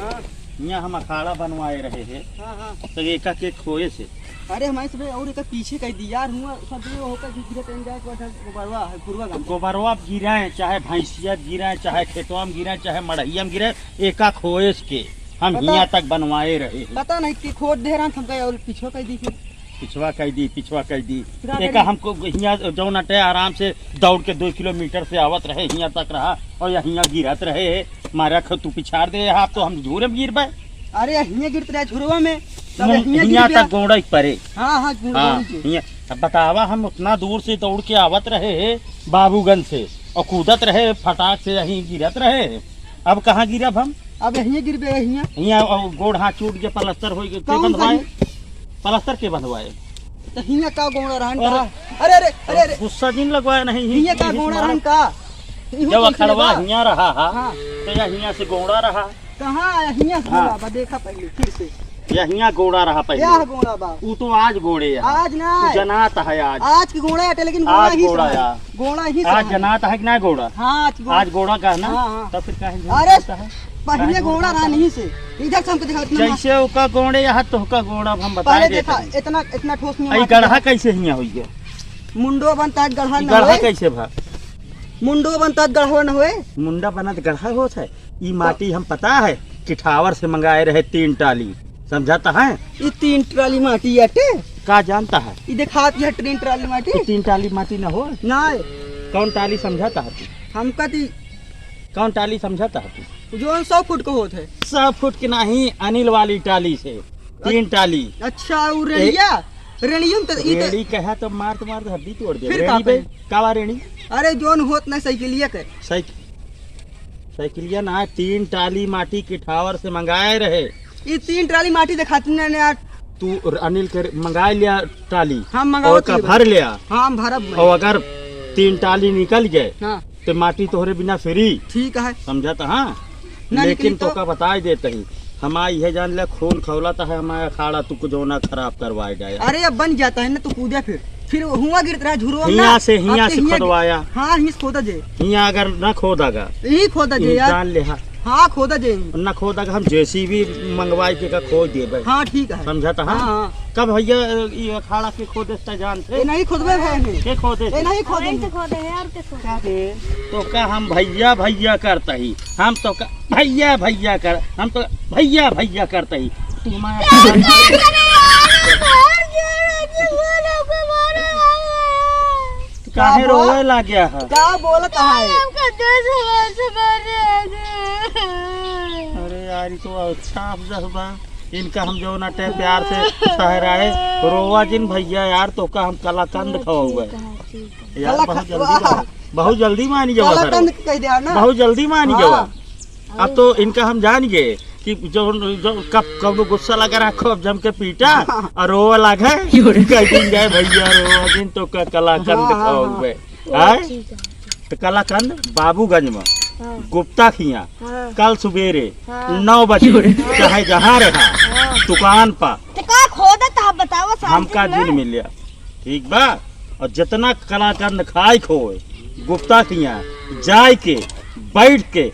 हाँ यहाँ हम अखाड़ा बनवाए रहे हैं हाँ। तो एक एक खोए से। अरे हमारे सब और एक पीछे कह दिया हुआ सब ये होकर गिरे तो जाए गोबरवा है पूर्वा गांव गोबरवा गिराए चाहे भैंसिया गिराए चाहे खेतवा में गिराए चाहे मड़हिया में गिराए एक खोए के हम यहाँ तक बनवाए रहे हैं। पता नहीं कि खोद दे रहा हम गए और पीछे कह दी फिर पिछवा कह दी एक हमको यहाँ जो नटे आराम से दौड़ के 2 किलोमीटर से आवत रहे यहाँ तक रहा और यहाँ गिरत रहे मारा तू पिछाड़ दे आप तो हम झूरे में गिर पाए। अरे यहाँ गिरते रहे झुरवा में यहाँ तक गोड़ा परे। हाँ बतावा हम उतना दूर से दौड़ के आवत रहे है बाबूगंज से और कूदत रहे फटाक से यहीं गिरत रहे। अब कहाँ गिरब हम? अब यहीं गिर गए यहाँ गोड़ हाथ टूट गया प्लास्टर हो गया बंधवाए प्लास्टर के बंधवाए तो हियां का गोड़ा रहन का। अरे अरे अरे अरे गुस्सा दिन लगवाया नहीं हियां का गोड़ा रहन का जब अखड़वा हियां रहा तो या हियां से गोड़ा रहा कहाँ हियां से गोड़ा देखा पहले फिर से या हियां गोड़ा रहा पहले क्या गोड़ा बा वो तो आज गोड़े आज ना जनात है आज की गोड़ा है लेकिन आज गोड़ा है गोड़ा ही आज जनात है कि ना गोड़ा हाँ आज गोड़ा का ना तब फिर क्या अरे पहले गोड़ा रहा नहीं से इधर से हमको दिखा जैसे उसका गोड़े यहाँ तो का गोड़ा हम बता देखा इतना ठोस नहीं गढ़ा कैसे हियां हुई है मुंडो बनता है गढ़ा गढ़ा कैसे भा मुंडो बनता है गढ़ा न होए मुंडा बना तो गढ़ा होता है। ये माटी हम पता है किठावर से मंगाए रहे 3 टाली समझाता है ये 3 ट्राली माटी आटे का जानता है ये दिखात है 3 ट्राली माटी 3 टाली माटी न हो ना कौन टाली समझाता है तू हमका ती कौन टाली समझाता है तू जो 100 फुट का होता है 100 फुट की नहीं अनिल वाली टाली से 3 टाली। अच्छा वो रेणिया रेणियम तो रेणी कहा तो मार हड्डी तोड़ दे फिर रेणी पे कावा रेणी अरे जोन होत ना साइकिलिया के साइकिलिया ना 3 टाली माटी किठावर से मंगाए रहे ये 3 ट्राली माटी दिखाती ना यार तू अनिल के मंगा लिया टाली हम मंगाओ का भर लिया हाँ हम भरब और अगर 3 टाली निकल गए हाँ तो माटी तोहरे बिना फ्री ठीक है समझाता हाँ लेकिन तो का बता देते ही हमारा यह जान ले खून खौलाता है हमारा अखाड़ा तू जो ना खराब करवाए जाए। अरे अब बन जाता है ना तो कूदे फिर हुआ गिरता रहा झुरवा हियां से खोदवाया हाँ हिस खोदा जे हियां अगर न खोदागा यही खोदा जे यार जान ले हाँ खोदा जे न खोदागा हम जेसीबी मंगवाई के का खोद देबे। हाँ ठीक है समझाता हाँ कब भैया ये अखाड़ा के खोदे जान से नहीं खोदबे भाई के खोदे नहीं खोदे यार तो का हम भैया करता ही हम तो का भैया कर हम तो भैया करता ही काहे रोवे ला गया है क्या बोलता है अरे यार तो अच्छा अफजल बा इनका हम जो नाटे प्यार से सहराए रोवा जिन भैया यार तो का हम कलाकंद खवाऊंगा यार बहुत जल्दी मानी जावा बहुत जल्दी मानी जावा। अब तो इनका हम जान गए कि जो कब गुस्सा लगा रखो अब जम के पीटा और रोवा लगा जाए भैया रोवा दिन तो का कलाकंद खाओगे तो कलाकंद बाबूगंज में गुप्ता खिया कल सवेरे 9 बजे चाहे जहाँ रहा दुकान पर हमका दिन मिलिया ठीक बा और जितना कलाकंद खाए खोए गुप्ता खिया जाए के बैठ के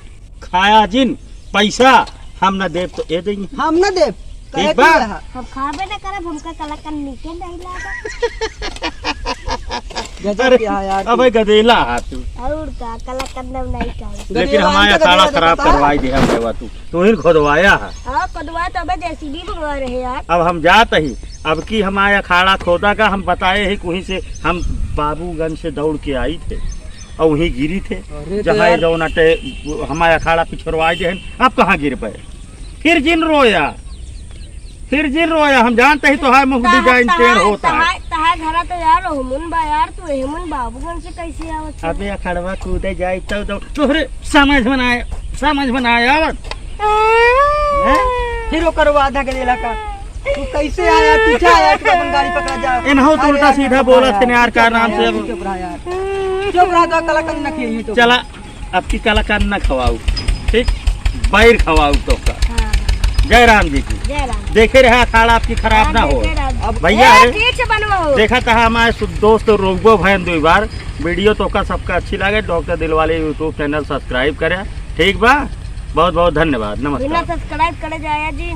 खाया जिन पैसा हम न देव तो ए देंगे हम न देव ठीक बा हम खाबे न करब हमका कलाकंद नीचे नहीं लागा अब गदेला हाथ तू और का कलाकंद नहीं खाए लेकिन हमारा अखाड़ा खराब करवाई दे हम देवा तू ही खोदवाया है हां खोदवा तो अब जेसीबी मंगवा रहे यार। अब हम जाते ही अब की हमारा अखाड़ा खोदा का हम बताए ही कहीं से हम बाबूगंज से दौड़ के आई थे और वहीं गिरी थे जहाँ जो नटे हमारा अखाड़ा पिछड़वाए दे अब कहाँ गिर पाए फिर जिन रोया हम जानते ही तो है मुख डिजाइन टेढ़ होता है घरा तो यार हेमुन बा यार तू हेमुन बाबूगंज से कैसे आवत अबे अखड़वा कूदे जाए तो तोहरे समझ में आवत फिर ओकर वादा के इलाका तू कैसे आया पीछे आया तू अपन गाड़ी पकड़ा जा इनहो तो उल्टा सीधा बोला थे यार का नाम से चुप रहा तो कलाकंद न खिलाई तो चला अब की कलाकंद न खवाऊ ठीक बैर खवाऊ तो का जय राम जी की देखे रहे अखाड़ा आपकी खराब ना हो भैया देखा था हमारे दोस्त रोगो भैन 2 बार वीडियो तो का सबका अच्छी लगे doctor Dilwale YouTube channel subscribe करे ठीक बा बहुत बहुत धन्यवाद, बिना नमस्कार। सब्सक्राइब करे जाया जी।